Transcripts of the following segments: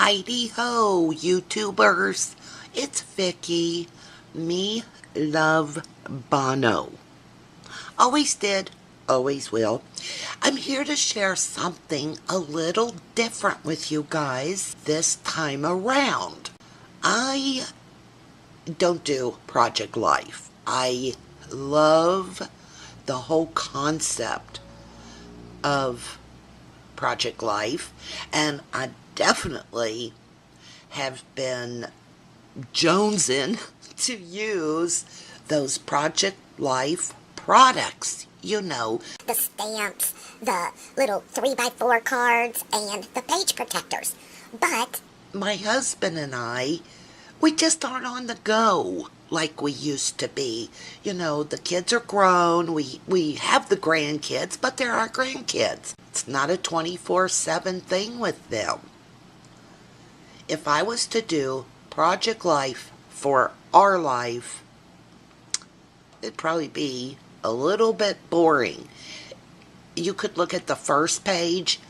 Heidi-ho, YouTubers. It's Vicki. Me love Bono. Always did, always will. I'm here to share something a little different with you guys this time around. I don't do Project Life. I love the whole concept of Project Life, and I definitely have been jonesing to use those Project Life products. You know, the stamps, the little 3x4 cards, and the page protectors. But my husband and I, we just aren't on the go like we used to be. You know, the kids are grown. We have the grandkids, but they're our grandkids. It's not a 24/7 thing with them. If I was to do Project Life for our life, it'd probably be a little bit boring. You could look at the first page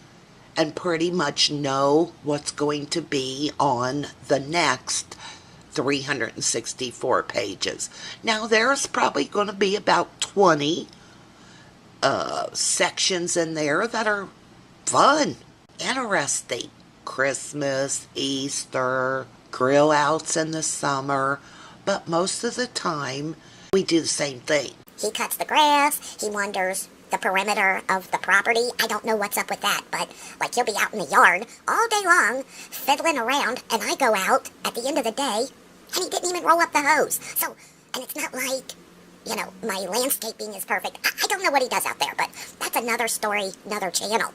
and pretty much know what's going to be on the next 364 pages. Now, there's probably going to be about 20 sections in there that are fun, interesting. Christmas, Easter, grill outs in the summer, but most of the time we do the same thing. he cuts the grass, he wanders the perimeter of the property. I don't know what's up with that, but like he'll be out in the yard all day long, fiddling around, and I go out at the end of the day, and he didn't even roll up the hose. So, and it's not like, you know, my landscaping is perfect. I don't know what he does out there, but that's another story, another channel.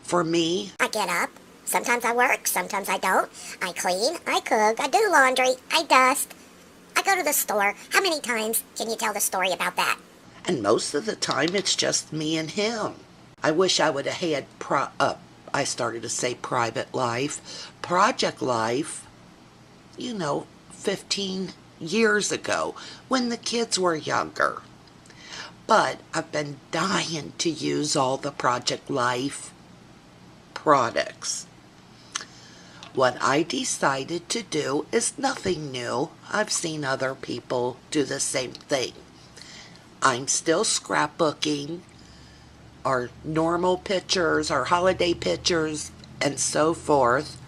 For me, I get up. Sometimes I work, sometimes I don't. I clean, I cook, I do laundry, I dust. I go to the store. How many times can you tell the story about that? and most of the time it's just me and him. I wish I would have had I started to say private life, Project Life, 15 years ago when the kids were younger. But I've been dying to use all the Project Life products. What I decided to do is nothing new. I've seen other people do the same thing. I'm still scrapbooking our normal pictures, our holiday pictures, and so forth.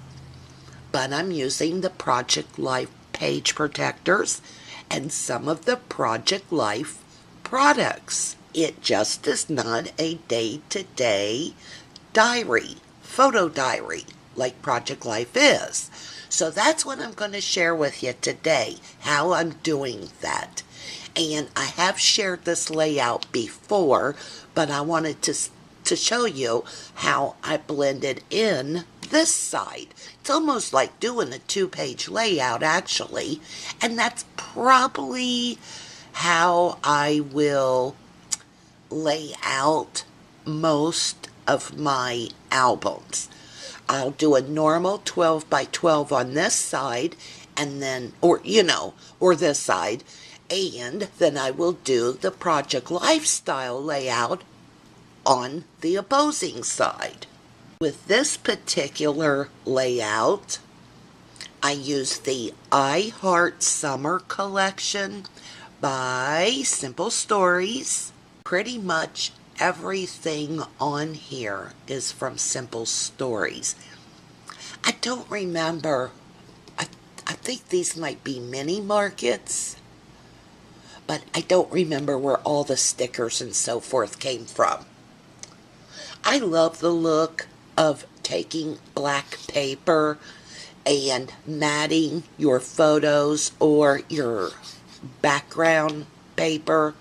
But I'm using the Project Life page protectors and some of the Project Life products. It just is not a day-to-day diary, photo diary, like Project Life is. So that's what I'm going to share with you today, how I'm doing that. And I have shared this layout before, but I wanted to show you how I blended in this side. It's almost like doing a 2-page layout, actually. And that's probably how I will lay out most of my albums. I'll do a normal 12 by 12 on this side, and then, or this side, and then I will do the Project Lifestyle layout on the opposing side. With this particular layout, I use the I Heart Summer collection by Simple Stories. Pretty much everything on here is from Simple Stories. I don't remember. I think these might be mini markets, but I don't remember where all the stickers and so forth came from. I love the look of taking black paper and matting your photos or your background paper.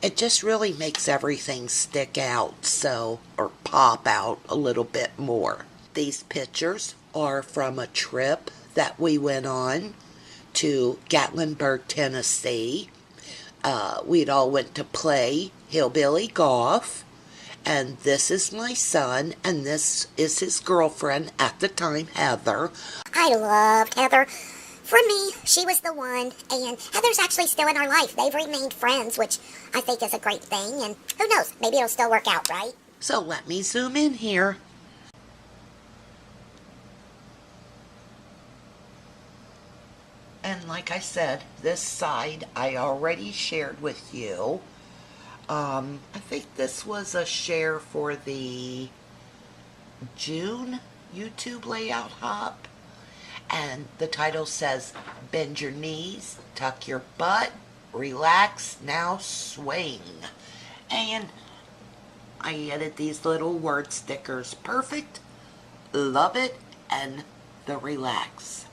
It just really makes everything stick out or pop out a little bit more. These pictures are from a trip that we went on to Gatlinburg, Tennessee. We'd all went to play hillbilly golf. And this is my son, and this is his girlfriend at the time, Heather. I loved Heather. For me, she was the one, and Heather's actually still in our life. They've remained friends, which I think is a great thing, and who knows, maybe it'll still work out, right? So let me zoom in here. And like I said, this side I already shared with you. I think this was a share for the June YouTube layout hop. And the title says, Bend your knees, tuck your butt, relax, now swing. And I added these little word stickers. Perfect, love it, and the relax.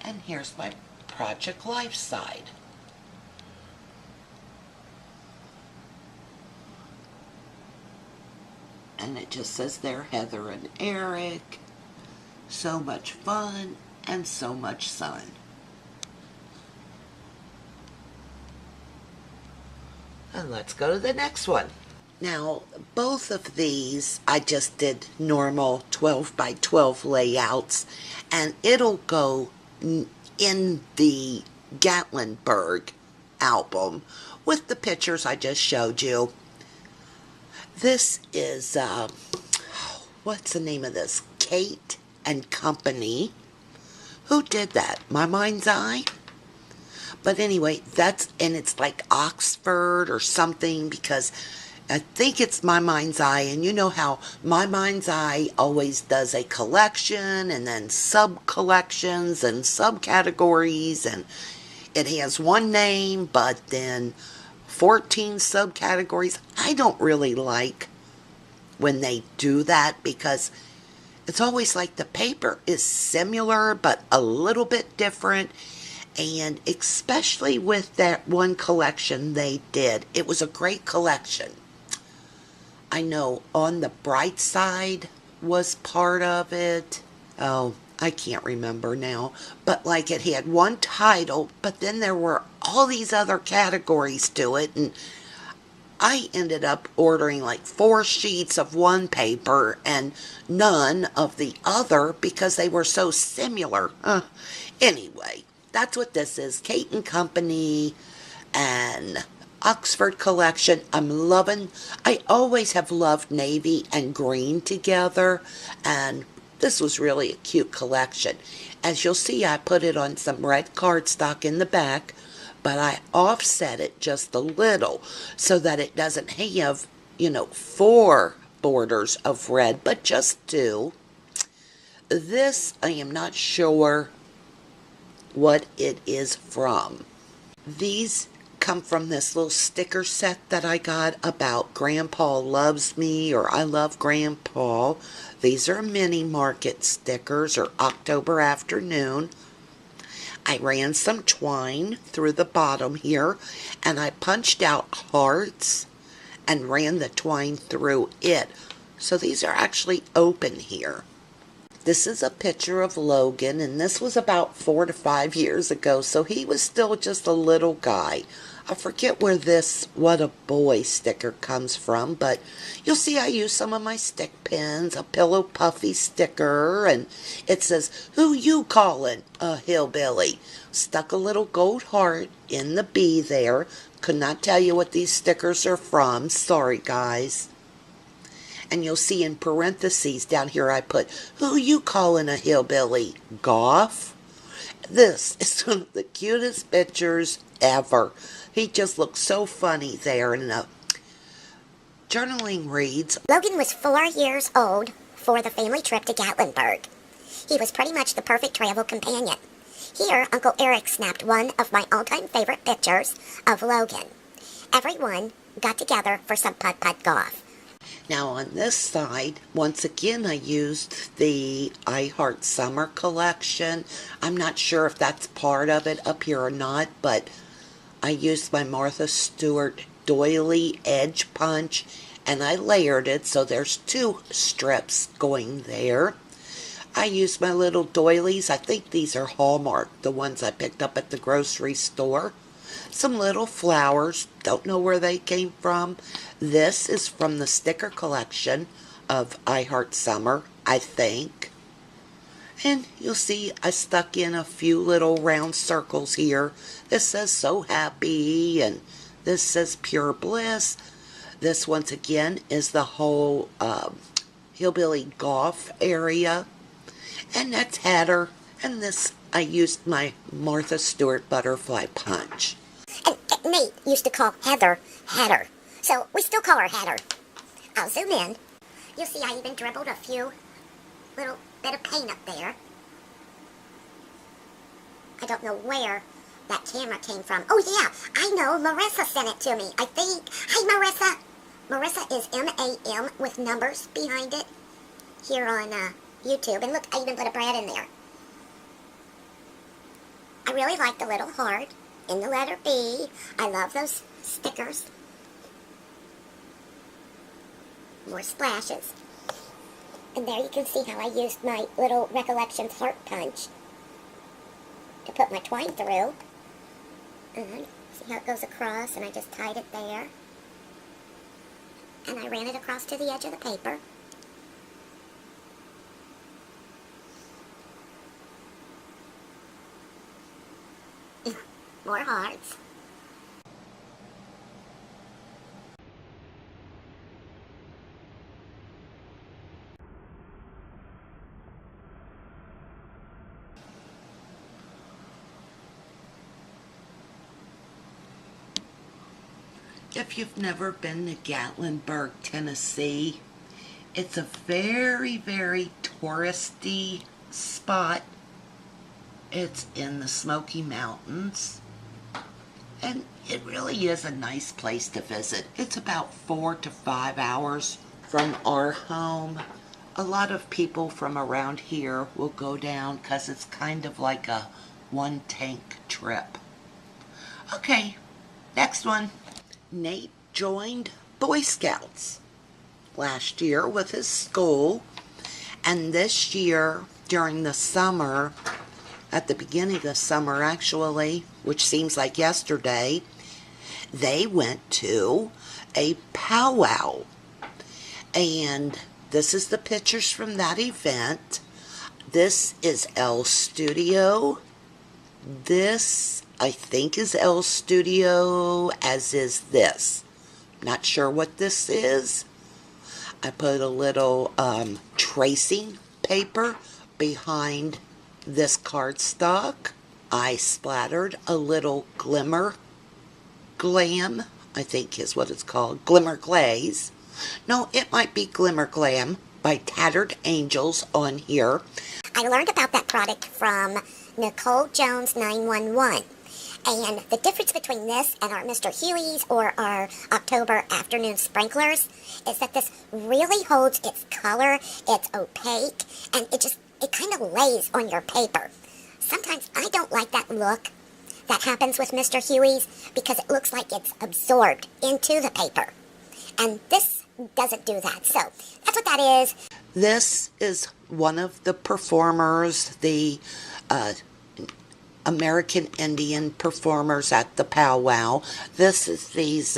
And here's my Project Life side. And it just says there, Heather and Eric. So much fun and so much sun. And let's go to the next one. Now, both of these, I just did normal 12 by 12 layouts, and it'll go in the Gatlinburg album with the pictures I just showed you. This is, what's the name of this? Kate and Company. Who did that? My Mind's Eye? But anyway, and it's like Oxford or something, because I think it's My Mind's Eye, and you know how My Mind's Eye always does a collection and then sub-collections and subcategories, and it has one name, but then 14 subcategories. I don't really like when they do that, because it's always like the paper is similar but a little bit different. And especially with that one collection they did, it was a great collection. I know On the Bright Side was part of it. Oh, I can't remember now. But like, it had one title, but then there were all these other categories to it. And I ended up ordering like 4 sheets of one paper and none of the other, because they were so similar. Anyway, that's what this is. Kate and Company and Oxford collection. I'm loving. I always have loved navy and green together, and this was really a cute collection. As you'll see, I put it on some red cardstock in the back, but I offset it just a little so that it doesn't have, 4 borders of red, but just 2. This, I am not sure what it is from. These come from this little sticker set that I got about Grandpa Loves Me, or I Love Grandpa. These are mini market stickers, or October Afternoon. I ran some twine through the bottom here, and I punched out hearts and ran the twine through it. So these are actually open here. This is a picture of Logan, and this was about 4 to 5 years ago, so he was still just a little guy. I forget where this What a Boy sticker comes from, but you'll see I use some of my stick pins, a Pillow Puffy sticker, and it says, Who you callin' a hillbilly? Stuck a little gold heart in the B there. Could not tell you what these stickers are from. Sorry, guys. And you'll see in parentheses down here I put, Who you callin' a hillbilly? Goff? This is one of the cutest pictures ever. He just looks so funny there. And journaling reads, Logan was 4 years old for the family trip to Gatlinburg. He was pretty much the perfect travel companion. Here, Uncle Eric snapped one of my all-time favorite pictures of Logan. Everyone got together for some putt-putt golf. Now on this side, once again, I used the I Heart Summer collection. I'm not sure if that's part of it up here or not, but I used my Martha Stewart doily edge punch, and I layered it, so there's 2 strips going there. I used my little doilies. I think these are Hallmark, the ones I picked up at the grocery store. Some little flowers, don't know where they came from. This is from the sticker collection of I Heart Summer, I think. And you'll see I stuck in a few little round circles here. This says So Happy, and this says Pure Bliss. This, once again, is the whole hillbilly golf area. And that's Hatter. And this, I used my Martha Stewart butterfly punch. And Nate used to call Heather Hatter. So we still call her Hatter. I'll zoom in. You'll see I even dribbled a few little bit of paint up there. I don't know where that camera came from. Oh yeah, I know, Marissa sent it to me, I think. Hi Marissa! Marissa is M-A-M with numbers behind it here on YouTube. And look, I even put a Brad in there. I really like the little heart in the letter B. I love those stickers. More splashes. And there you can see how I used my little Recollections heart punch to put my twine through. And see how it goes across, and I just tied it there. And I ran it across to the edge of the paper. More hearts. If you've never been to Gatlinburg, Tennessee, it's a very, very touristy spot. It's in the Smoky Mountains, and it really is a nice place to visit. It's about 4 to 5 hours from our home. A lot of people from around here will go down because it's kind of like a one-tank trip. Okay, next one. Nate joined Boy Scouts last year with his school, and this year during the summer, at the beginning of the summer actually, which seems like yesterday, they went to a powwow. And this is the pictures from that event. This is L's studio. This, I think, is L's studio, as is this. Not sure what this is. I put a little tracing paper behind this cardstock. I splattered a little glimmer glam, I think is what it's called, glimmer glaze. No, it might be glimmer glam by Tattered Angels on here. I learned about that product from Nicole Jones 911. And the difference between this and our Mr. Huey's or our October afternoon sprinklers is that this really holds its color, it's opaque, and it kind of lays on your paper. Sometimes I don't like that look that happens with Mr. Huey's because it looks like it's absorbed into the paper. And this doesn't do that. So that's what that is. This is one of the performers, the American Indian performers at the powwow. This is these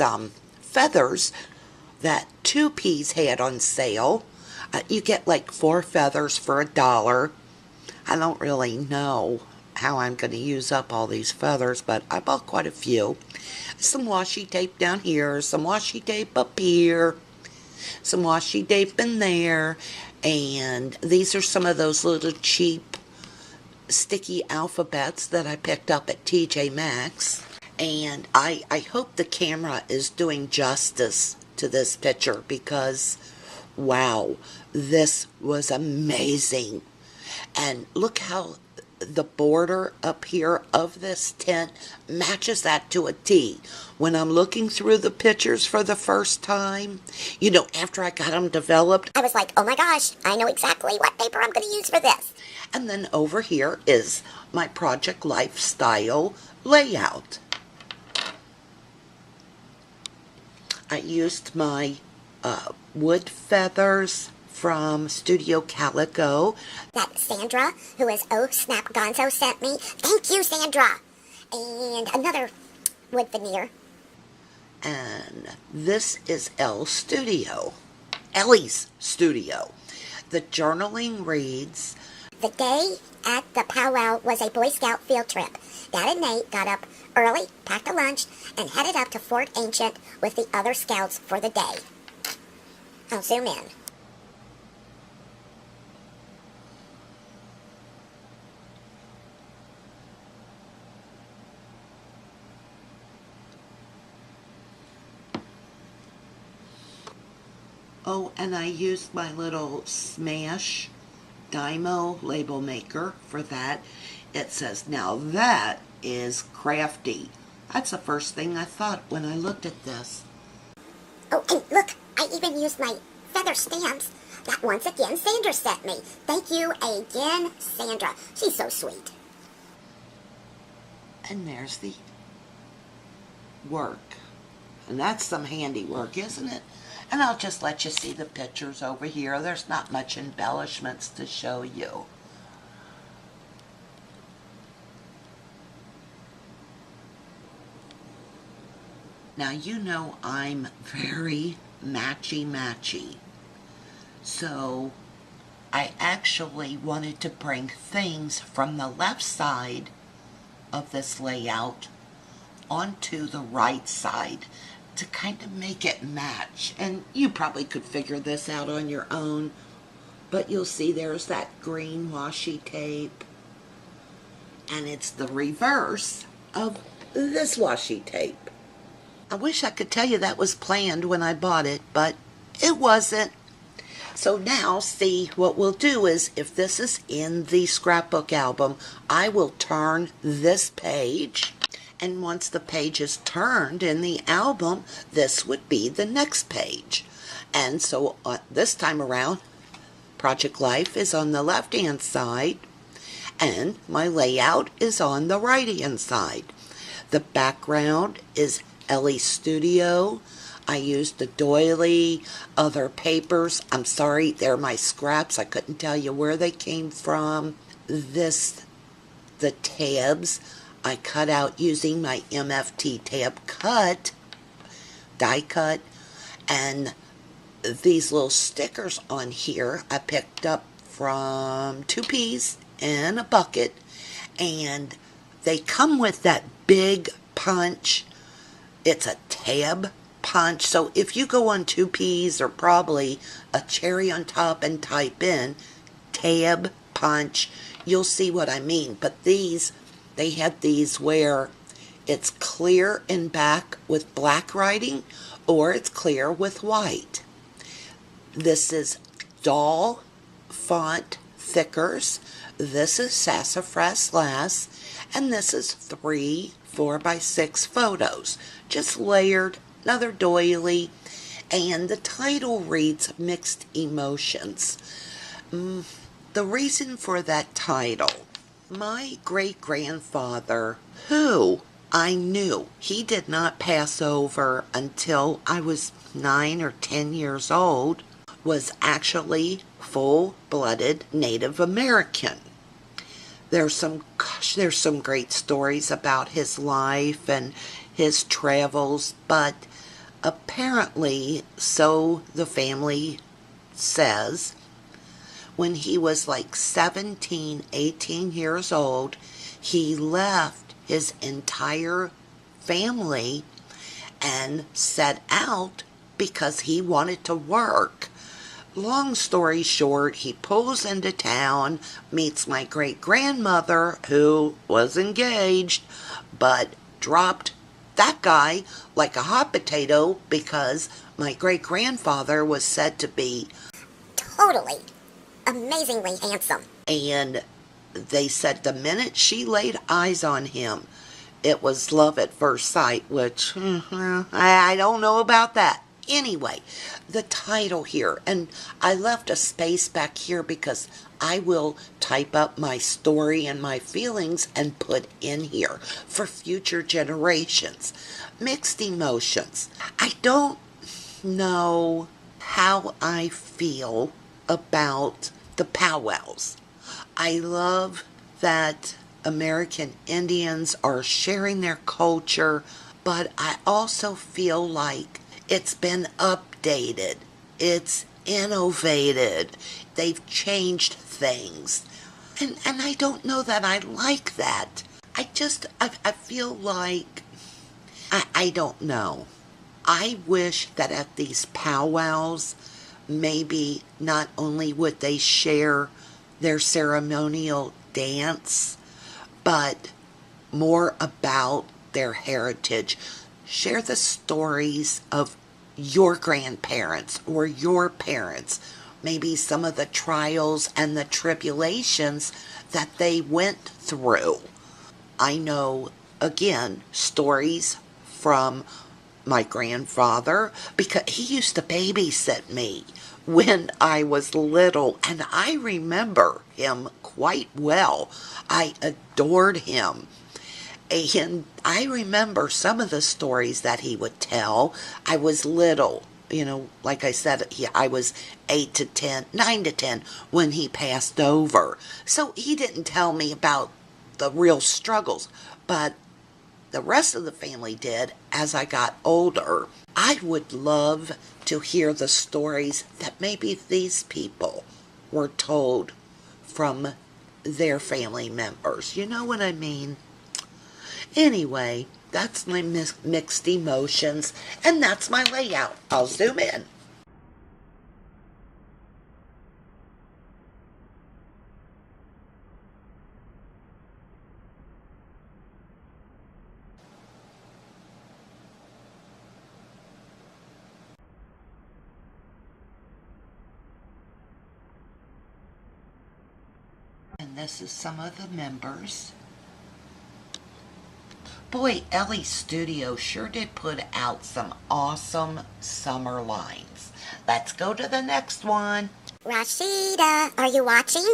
feathers that 2Ps had on sale. You get like 4 feathers for $1. I don't really know how I'm going to use up all these feathers, but I bought quite a few. Some washi tape down here, some washi tape up here, some washi tape in there, and these are some of those little cheap sticky alphabets that I picked up at TJ Maxx. And I hope the camera is doing justice to this picture because, wow, this was amazing. And look how the border up here of this tent matches that to a T. When I'm looking through the pictures for the first time, you know, after I got them developed, I was like, oh my gosh, I know exactly what paper I'm going to use for this. And then over here is my Project Lifestyle layout. I used my wood feathers from Studio Calico. That Sandra, who is Oh Snap Gonzo, sent me. Thank you, Sandra. And another wood veneer. And this is Ellie's studio. The journaling reads, the day at the powwow was a Boy Scout field trip. Dad and Nate got up early, packed a lunch, and headed up to Fort Ancient with the other scouts for the day. I'll zoom in. Oh, and I used my little Smash Dymo label maker for that. It says, now that is crafty. That's the first thing I thought when I looked at this. Oh, and look, I even used my feather stamps that once again Sandra sent me. Thank you again, Sandra. She's so sweet. And there's the work. And that's some handiwork, isn't it? And I'll just let you see the pictures over here. There's not much embellishments to show you. Now, you know I'm very matchy-matchy. So I actually wanted to bring things from the left side of this layout onto the right side to kind of make it match. And you probably could figure this out on your own, but you'll see there's that green washi tape, and it's the reverse of this washi tape. I wish I could tell you that was planned when I bought it, but it wasn't. So now, see, what we'll do is, if this is in the scrapbook album, I will turn this page, and once the page is turned in the album, this would be the next page. And so this time around, Project Life is on the left-hand side, and my layout is on the right-hand side. The background is Ellie Studio. I used the doily, other papers. I'm sorry, they're my scraps. I couldn't tell you where they came from. The tabs, I cut out using my MFT tab die cut. And these little stickers on here, I picked up from 2Ps in a bucket. And they come with that big punch. It's a tab punch. So if you go on 2Ps or probably a cherry on top and type in tab punch, you'll see what I mean. But these, they had these where it's clear in back with black writing, or it's clear with white. This is doll font thickers. This is sassafras lass, and this is 3 4x6 photos, just layered. Another doily, and the title reads Mixed Emotions. The reason for that title, my great-grandfather, who I knew, he did not pass over until I was 9 or 10 years old, was actually full-blooded Native American. There's some great stories about his life and his travels, but apparently, so the family says, when he was like 17, 18 years old, he left his entire family and set out because he wanted to work. Long story short, he pulls into town, meets my great-grandmother, who was engaged, but dropped that guy like a hot potato because my great-grandfather was said to be Totally, amazingly handsome. And they said the minute she laid eyes on him, it was love at first sight, which I don't know about that. Anyway, the title here, and I left a space back here because I will type up my story and my feelings and put in here for future generations. Mixed emotions. I don't know how I feel about the powwows. I love that American Indians are sharing their culture, but I also feel like it's been updated. It's innovated. They've changed things. And I don't know that I like that. I feel like, I don't know. I wish that at these powwows, maybe not only would they share their ceremonial dance, but more about their heritage. Share the stories of your grandparents or your parents, maybe some of the trials and the tribulations that they went through. I know, again, stories from my grandfather because he used to babysit me when I was little, and I remember him quite well. I adored him. And I remember some of the stories that he would tell. I was little, like I said, I was 8 to 10, 9 to 10 when he passed over. So he didn't tell me about the real struggles, but the rest of the family did as I got older. I would love to hear the stories that maybe these people were told from their family members. You know what I mean? Anyway, that's my mixed emotions, and that's my layout. I'll zoom in. And this is some of the members. Boy, Ellie's studio sure did put out some awesome summer lines. Let's go to the next one. Rashida, are you watching?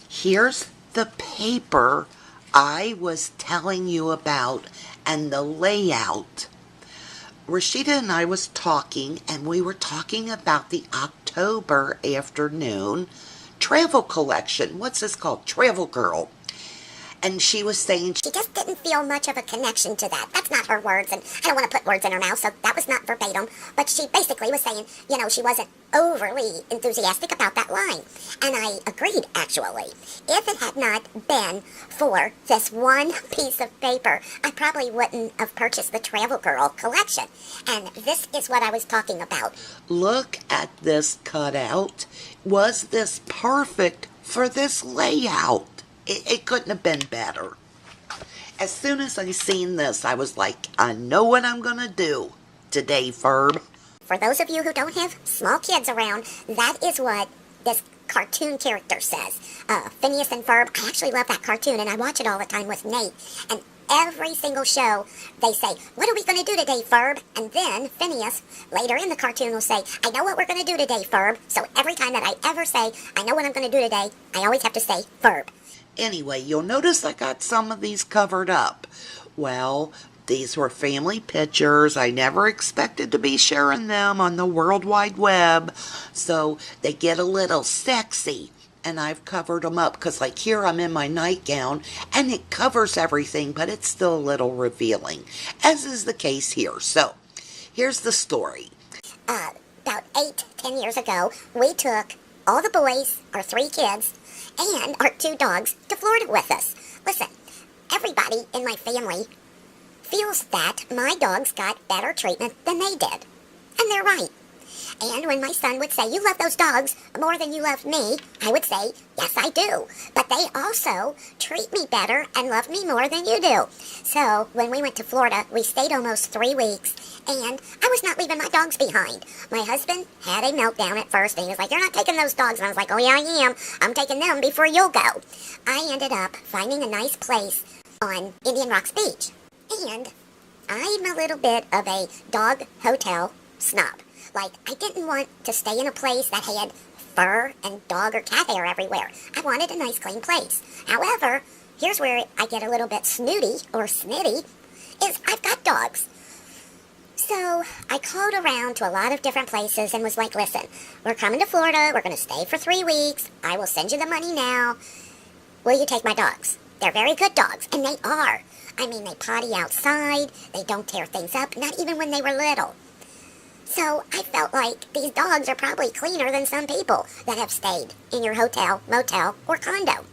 Here's the paper I was telling you about and the layout. Rashida and I was talking, and we were talking about the October afternoon travel collection. What's this called? Travel Girl. And she was saying She just didn't feel much of a connection to that. That's not her words, and I don't want to put words in her mouth, so that was not verbatim. But she basically was saying, she wasn't overly enthusiastic about that line. And I agreed, actually. If it had not been for this one piece of paper, I probably wouldn't have purchased the Travel Girl collection. And this is what I was talking about. look at this cutout. Was this perfect for this layout? It couldn't have been better. As soon as I seen this, I was like, I know what I'm going to do today, Ferb. For those of you who don't have small kids around, that is what this cartoon character says. Phineas and Ferb, I actually love that cartoon, and I watch it all the time with Nate. And every single show, they say, what are we going to do today, Ferb? And then Phineas, later in the cartoon, will say, I know what we're going to do today, Ferb. So every time that I ever say, I know what I'm going to do today, I always have to say, Ferb. Anyway, you'll notice I got some of these covered up. Well, these were family pictures. I never expected to be sharing them on the World Wide Web, so they get a little sexy. And I've covered them up because, like, here I'm in my nightgown and it covers everything, but it's still a little revealing, as is the case here. So, here's the story. About 8-10 years ago, we took all the boys, our 3 kids, and our 2 dogs to Florida with us. Listen, everybody in my family feels that my dogs got better treatment than they did. And they're right. And when my son would say, you love those dogs more than you love me, I would say, yes, I do. But they also treat me better and love me more than you do. So when we went to Florida, we stayed almost 3 weeks, and I was not leaving my dogs behind. My husband had a meltdown at first, and he was like, you're not taking those dogs. And I was like, oh, yeah, I am. I'm taking them before you'll go. I ended up finding a nice place on Indian Rocks Beach. And I'm a little bit of a dog hotel snob. Like, I didn't want to stay in a place that had fur and dog or cat hair everywhere. I wanted a nice clean place. However, here's where I get a little bit snooty or snitty, is I've got dogs. So I called around to a lot of different places and was like, listen, we're coming to Florida. We're going to stay for 3 weeks. I will send you the money now. Will you take my dogs? They're very good dogs, and they are. I mean, they potty outside. They don't tear things up, not even when they were little. So I felt like these dogs are probably cleaner than some people that have stayed in your hotel, motel, or condo.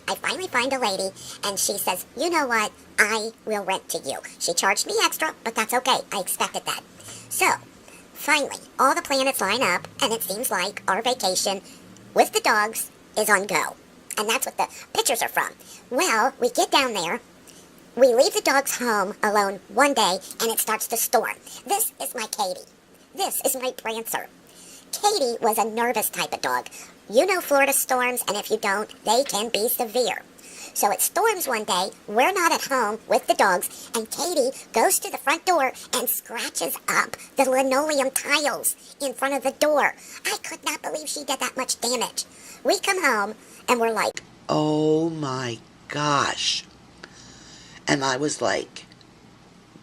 I finally find a lady, and she says, you know what, I will rent to you. She charged me extra, but that's okay. I expected that. So, finally, all the planets line up, and it seems like our vacation with the dogs is on go. And that's what the pictures are from. Well, we get down there. We leave the dogs home alone one day, and it starts to storm. This is my Katie. This is my Prancer. Katie was a nervous type of dog. You know Florida storms, and if you don't, they can be severe. So it storms one day, we're not at home with the dogs, and Katie goes to the front door and scratches up the linoleum tiles in front of the door. I could not believe she did that much damage. We come home, and we're like, oh my gosh. And I was like,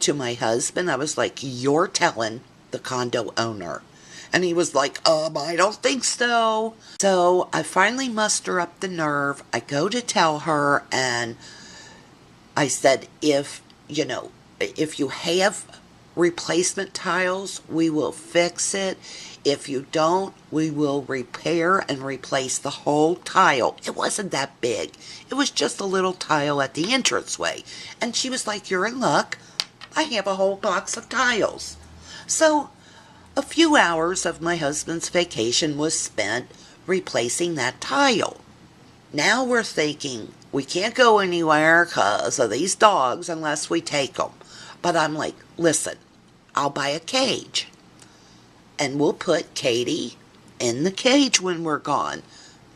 to my husband, I was like, you're telling the condo owner. And he was like, I don't think so. So I finally muster up the nerve. I go to tell her, and I said, if you have replacement tiles, we will fix it. If you don't, we will repair and replace the whole tile. It wasn't that big. It was just a little tile at the entranceway. And she was like, you're in luck. I have a whole box of tiles. So a few hours of my husband's vacation was spent replacing that tile. Now we're thinking we can't go anywhere because of these dogs unless we take them. But I'm like, listen, I'll buy a cage. And we'll put Katie in the cage when we're gone.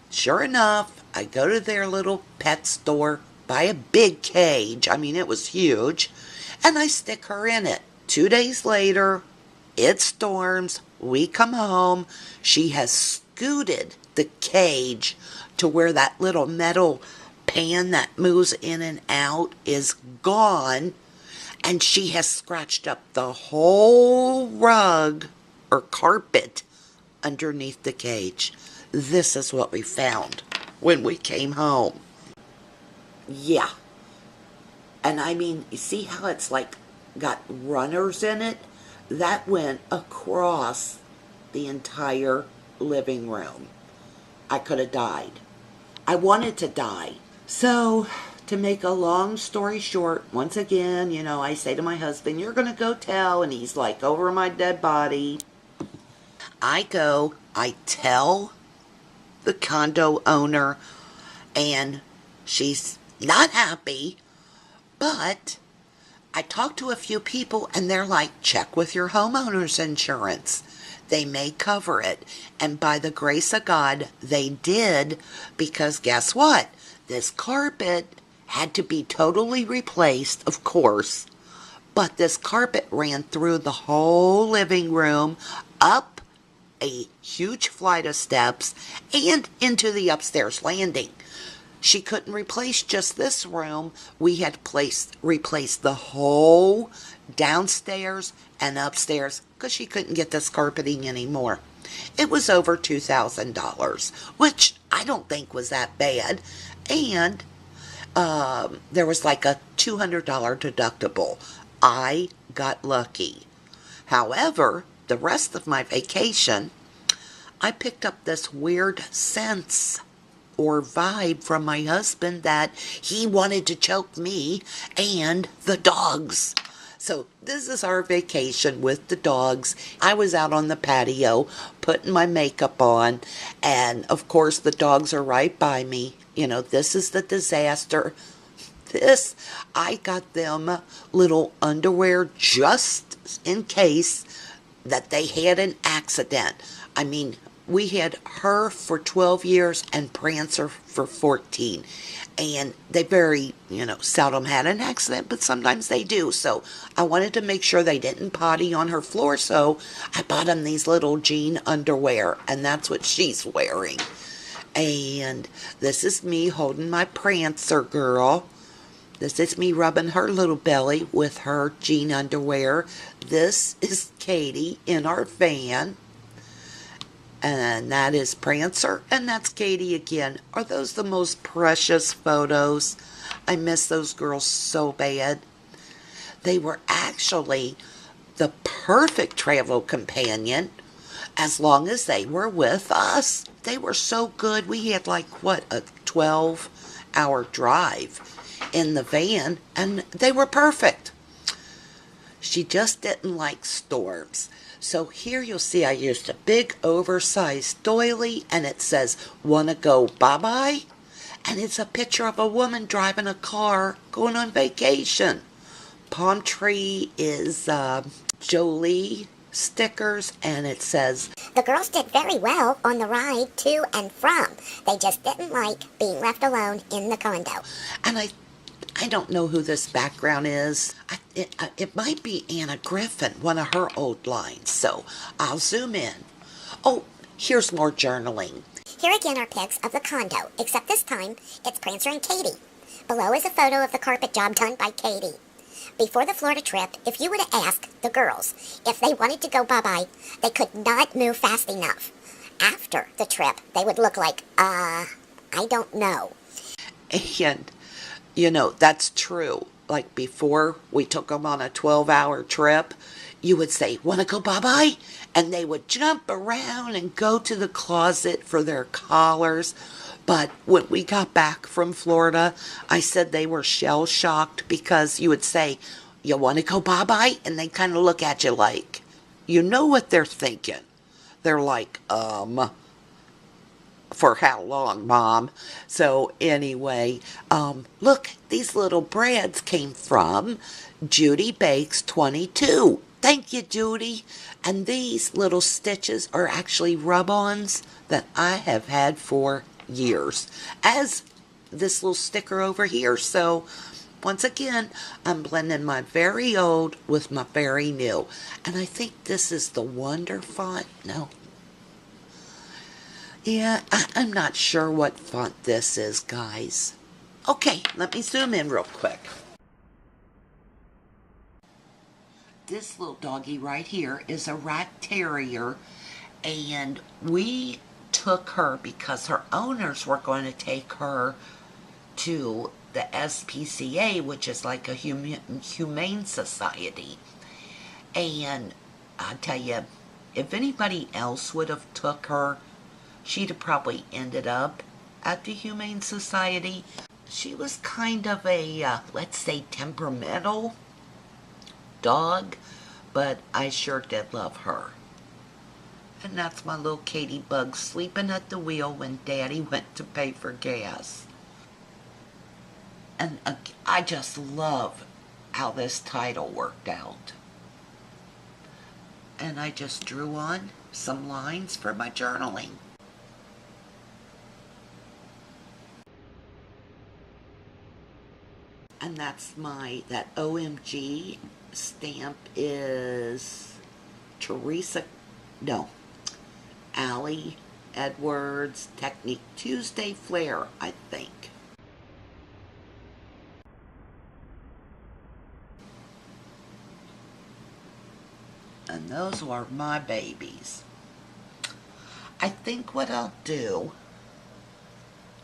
Sure enough, I go to their little pet store, buy a big cage. I mean, it was huge. And I stick her in it. 2 days later, it storms. We come home. She has scooted the cage to where that little metal pan that moves in and out is gone. And she has scratched up the whole rug or carpet underneath the cage. This is what we found when we came home. Yeah. And I mean, you see how it's like got runners in it? That went across the entire living room. I could have died. I wanted to die. So, to make a long story short, once again, I say to my husband, you're going to go tell, and he's like, over my dead body. I go, I tell the condo owner, and she's not happy, but I talked to a few people, and they're like, check with your homeowner's insurance. They may cover it. And by the grace of God, they did, because guess what? This carpet had to be totally replaced, of course, but this carpet ran through the whole living room, up a huge flight of steps, and into the upstairs landing. She couldn't replace just this room. We had replaced the whole downstairs and upstairs because she couldn't get this carpeting anymore. It was over $2,000, which I don't think was that bad. And there was like a $200 deductible. I got lucky. However, the rest of my vacation, I picked up this weird sense or vibe from my husband that he wanted to choke me and the dogs. So this is our vacation with the dogs. I was out on the patio putting my makeup on, and of course the dogs are right by me. This is the disaster. I got them little underwear just in case that they had an accident. I mean, we had her for 12 years and Prancer for 14. And they very, seldom had an accident, but sometimes they do. So I wanted to make sure they didn't potty on her floor, so I bought them these little jean underwear, and that's what she's wearing. And this is me holding my Prancer girl. This is me rubbing her little belly with her jean underwear. This is Katie in our van. And that is Prancer, and that's Katie again. Are those the most precious photos? I miss those girls so bad. They were actually the perfect travel companion as long as they were with us. They were so good. We had a 12-hour drive in the van, and they were perfect. She just didn't like storms. So here you'll see I used a big oversized doily, and it says, wanna go bye-bye? And it's a picture of a woman driving a car going on vacation. Palm tree is Jolie stickers, and it says, "The girls did very well on the ride to and from. They just didn't like being left alone in the condo." and I don't know who this background is. It might be Anna Griffin, one of her old lines, so I'll zoom in. Oh, here's more journaling. Here again are pics of the condo, except this time it's Prancer and Katie. Below is a photo of the carpet job done by Katie. Before the Florida trip, if you would have asked the girls if they wanted to go bye-bye, they could not move fast enough. After the trip, they would look like, I don't know. And, that's true. Like before we took them on a 12-hour trip, you would say, "Want to go bye-bye?" And they would jump around and go to the closet for their collars. But when we got back from Florida, I said they were shell-shocked because you would say, "You want to go bye-bye?" And they kind of look at you like, you know what they're thinking. They're like, for how long, Mom? So anyway, look, these little brads came from Judy Bakes 22. Thank you, Judy. And these little stitches are actually rub-ons that I have had for years, as this little sticker over here. So once again, I'm blending my very old with my very new. And I think this is the Wonder font. No. Yeah, I'm not sure what font this is, guys. Okay, let me zoom in real quick. This little doggy right here is a rat terrier, and we took her because her owners were going to take her to the SPCA, which is like a humane society. And I tell you, if anybody else would have took her, she'd have probably ended up at the Humane Society. She was kind of a, let's say, temperamental dog, but I sure did love her. And that's my little Katie Bug sleeping at the wheel when Daddy went to pay for gas. And I just love how this title worked out. And I just drew on some lines for my journaling. And that's that OMG stamp is Allie Edwards Technique Tuesday Flair, I think. And those are my babies. I think what I'll do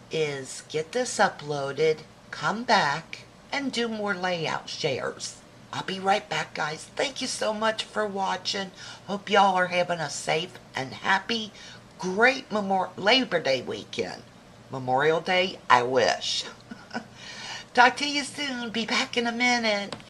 is get this uploaded, come back, and do more layout shares. I'll be right back, guys. Thank you so much for watching. Hope y'all are having a safe and happy, great Labor Day weekend. Memorial Day, I wish. Talk to you soon. Be back in a minute.